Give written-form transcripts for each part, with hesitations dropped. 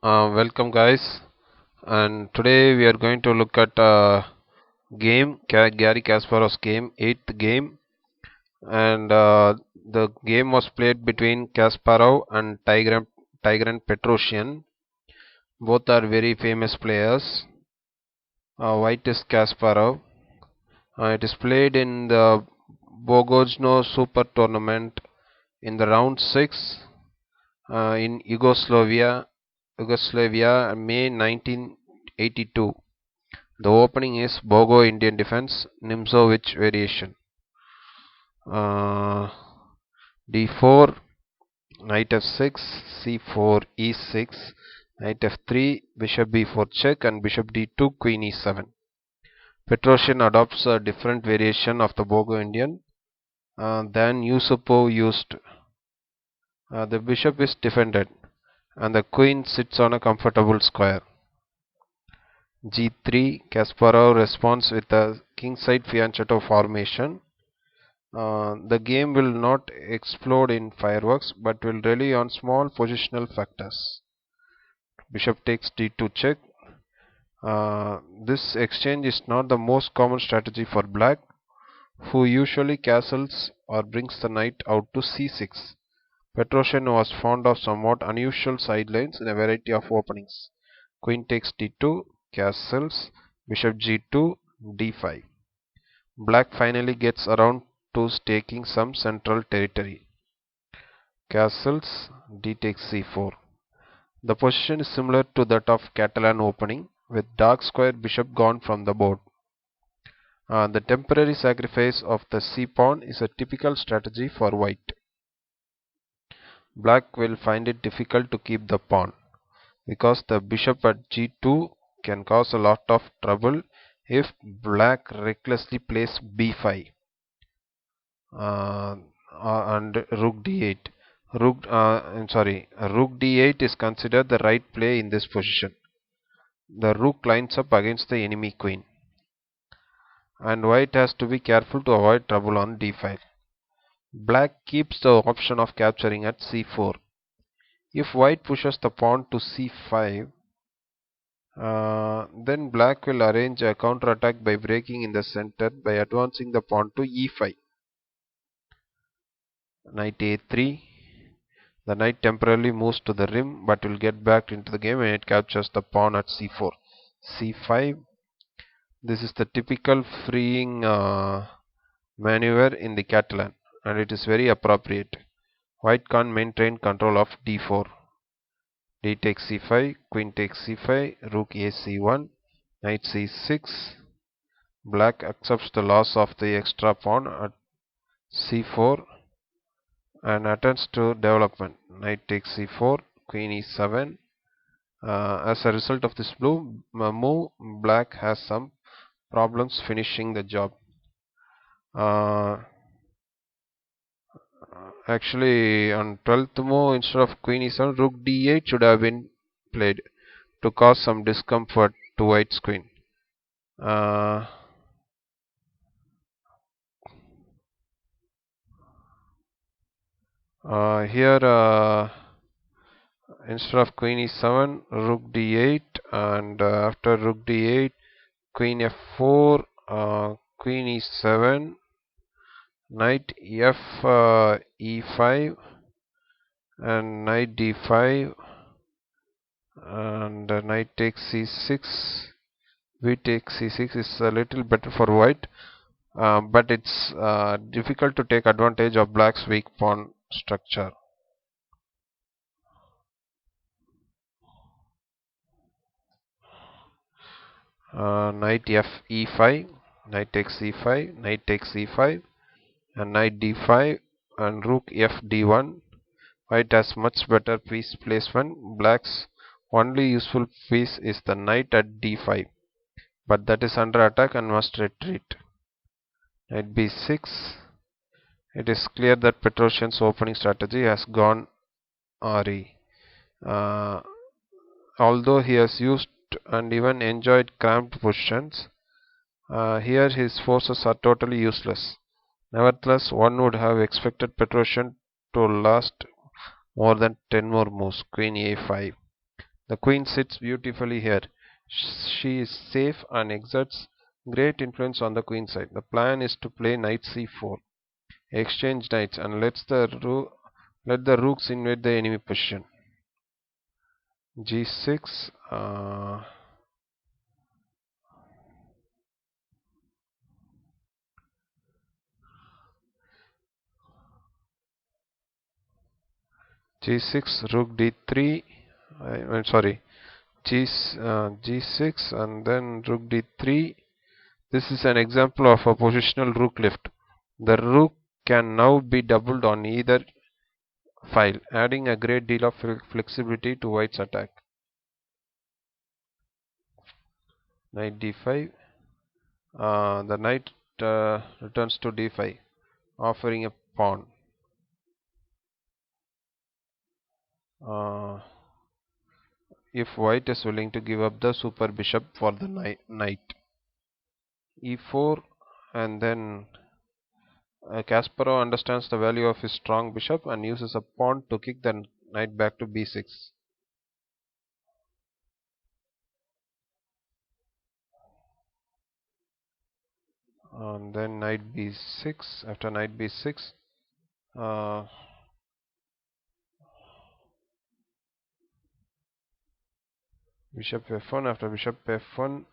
Welcome guys, and today we are going to look at Gary Kasparov's game, 8th game, and the game was played between Kasparov and Tigran Petrosian. Both are very famous players. White is Kasparov. It is played in the Bogojno Super Tournament in the round 6 in Yugoslavia, May 1982. The opening is Bogo Indian defense, Nimzowich variation. Uh, D4, knight f6, c4, e6, knight f3, bishop b4 check, and bishop d2, queen e7. Petrosian adopts a different variation of the Bogo Indian than Yusupov used. The bishop is defended, and the queen sits on a comfortable square. G3, Kasparov responds with a kingside fianchetto formation. The game will not explode in fireworks but will rely on small positional factors. Bishop takes d2 check. This exchange is not the most common strategy for black, who usually castles or brings the knight out to c6. Petrosian was fond of somewhat unusual sidelines in a variety of openings. Queen takes d2, castles, bishop g2, d5. Black finally gets around to taking some central territory. Castles, d takes c4. The position is similar to that of Catalan opening, with dark square bishop gone from the board. The temporary sacrifice of the c-pawn is a typical strategy for white. Black will find it difficult to keep the pawn, because the bishop at g2 can cause a lot of trouble if black recklessly plays b5 and rook d8. Rook d8 is considered the right play in this position. The rook lines up against the enemy queen, and white has to be careful to avoid trouble on d5. Black keeps the option of capturing at c4. If white pushes the pawn to c5, then black will arrange a counterattack by breaking in the center by advancing the pawn to e5. Knight a3. The knight temporarily moves to the rim but will get back into the game when it captures the pawn at c4. c5. This is the typical freeing maneuver in the Catalan, and it is very appropriate. White can't maintain control of d4. D takes c5, queen takes c5, rook a c1, knight c6. Black accepts the loss of the extra pawn at c4 and attempts to development. Knight takes c4, queen e7. As a result of this move, black has some problems finishing the job. Actually, on 12th move, instead of queen e7, rook d8 should have been played to cause some discomfort to white's queen. Here, instead of queen e7, rook d8, and after rook d8, queen f4, queen e7, knight f e5, and knight d5, and knight takes c6. We take c6 is a little better for white, but it's difficult to take advantage of black's weak pawn structure. Knight f e5, knight takes c5, knight takes c5, and knight d5, and rook f d1. White has much better piece placement. Black's only useful piece is the knight at d5, but that is under attack and must retreat. Knight b6. It is clear that Petrosian's opening strategy has gone RE. Although he has used and even enjoyed cramped positions, here his forces are totally useless. Nevertheless, one would have expected Petrosian to last more than 10 more moves. Queen a5. The queen sits beautifully here. She is safe and exerts great influence on the queen side. The plan is to play knight c4, exchange knights, and let the rooks invade the enemy position. g6, g6, rook d3. I'm sorry, g6 and then rook d3. This is an example of a positional rook lift. The rook can now be doubled on either file, adding a great deal of flexibility to white's attack. Knight d5. The knight returns to d5, offering a pawn. Uh, if white is willing to give up the super bishop for the knight. e4, and then Kasparov understands the value of his strong bishop and uses a pawn to kick the knight back to b6. And then knight b6. After knight b6, uh, bishop f1. After bishop f1,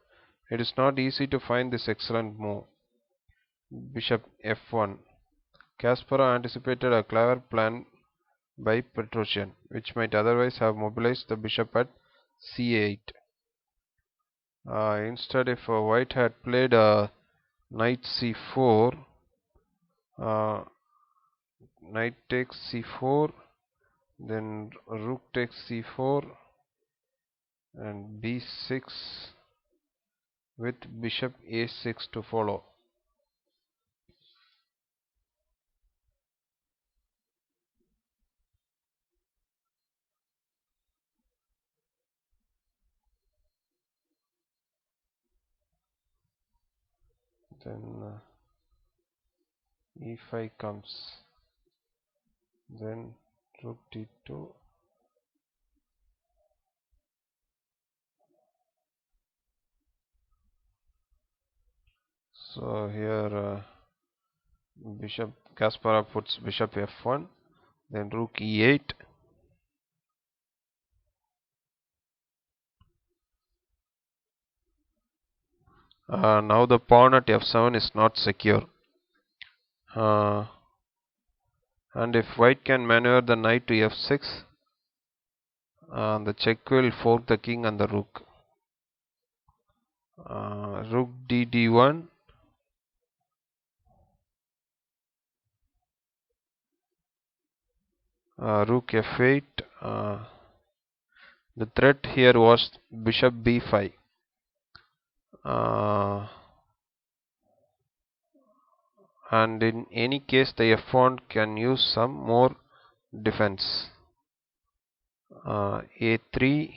it is not easy to find this excellent move. Bishop f1. Kasparov anticipated a clever plan by Petrosian, which might otherwise have mobilized the bishop at c8. Instead, if white had played knight c4, knight takes c4, then rook takes c4, and b6 with bishop a6 to follow. Then e5 comes, then rook d2. So here bishop Kasparov puts bishop f1, then rook e8. Now the pawn at f7 is not secure. And if white can maneuver the knight to f6, the check will fork the king and the rook. Rook d1. Rook f8. The threat here was bishop b5. And in any case, the f1 can use some more defense. a3.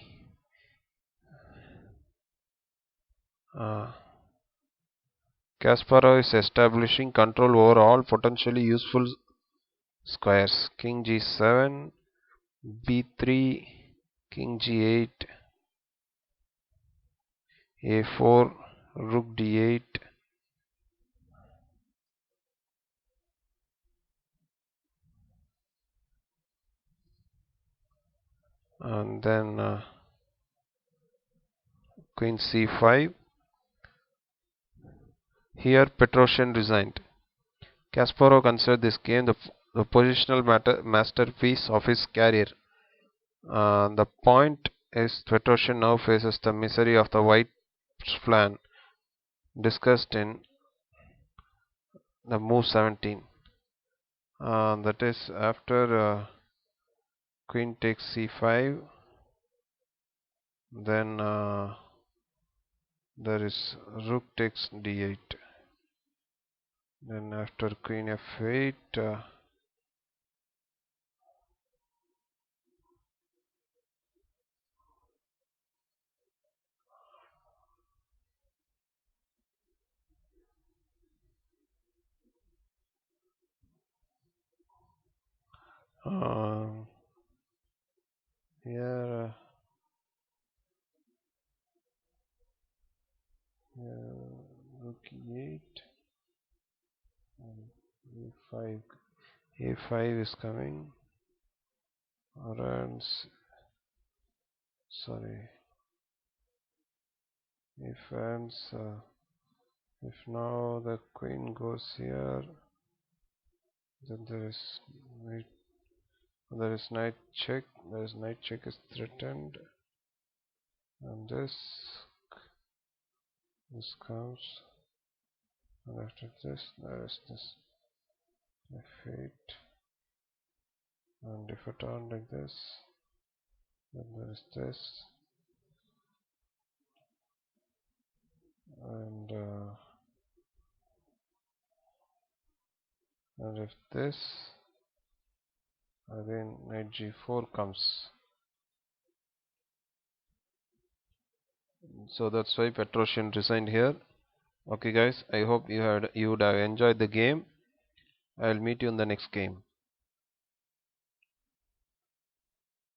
Kasparov is establishing control over all potentially useful squares. King g7, b3, king g8, a4, rook d8. And then queen c5. Here Petrosian resigned. Kasparov considered this game the positional masterpiece of his career. The point is Petrosian now faces the misery of the white plan discussed in the move 17. That is after queen takes c5, then there is rook takes d8, then after queen f8, here 5. A5 is coming. Around, sorry. If now the queen goes here, then there is knight check. There is knight check is threatened, and this comes, and after this there is this f8, and if I turn like this, then there is this, and if this, again knight g4 comes. So that's why Petrosian resigned here. Okay guys, I hope you would have enjoyed the game. I'll meet you in the next game.